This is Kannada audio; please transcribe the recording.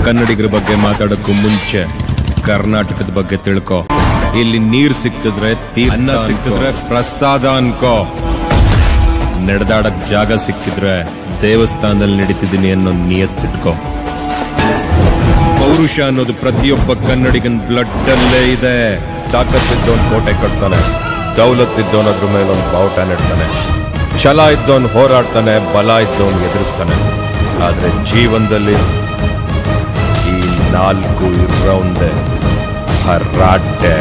ಕನ್ನಡಿಗರ ಬಗ್ಗೆ ಮಾತಾಡೋಕ್ಕೂ ಮುಂಚೆ ಕರ್ನಾಟಕದ ಬಗ್ಗೆ ತಿಳ್ಕೊ. ಇಲ್ಲಿ ನೀರ್ ಸಿಕ್ಕಿದ್ರೆ ಅನ್ನ ಸಿಕ್ಕಿದ್ರೆ ಪ್ರಸಾದ ಅನ್ಕೋ. ನಡೆದಾಡಕ್ ಜಾಗ ಸಿಕ್ಕಿದ್ರೆ ದೇವಸ್ಥಾನದಲ್ಲಿ ನಡೀತಿದ್ದೀನಿ ಅನ್ನೋ ನಿಯತ್ತಿಟ್ಕೋ. ಪೌರುಷ ಅನ್ನೋದು ಪ್ರತಿಯೊಬ್ಬ ಕನ್ನಡಿಗನ್ ಬ್ಲಡ್ ಅಲ್ಲೇ ಇದೆ. ತಾಕತ್ತಿದ್ದವನ್ ಕೋಟೆ ಕಟ್ತಾನೆ, ದೌಲತ್ತಿದ್ದವನ್ ಅದ್ರ ಮೇಲೆ ಒಂದು ಬಾವುಟ ನೆಡ್ತಾನೆ, ಛಲ ಇದ್ದವನ್ ಹೋರಾಡ್ತಾನೆ, ಬಲ ಇದ್ದವನ್ ಎದುರಿಸ್ತಾನೆ. ಆದ್ರೆ ಜೀವನದಲ್ಲಿ ಈ 4 ಇರೋಂದೆ ಭರಾಟೆ.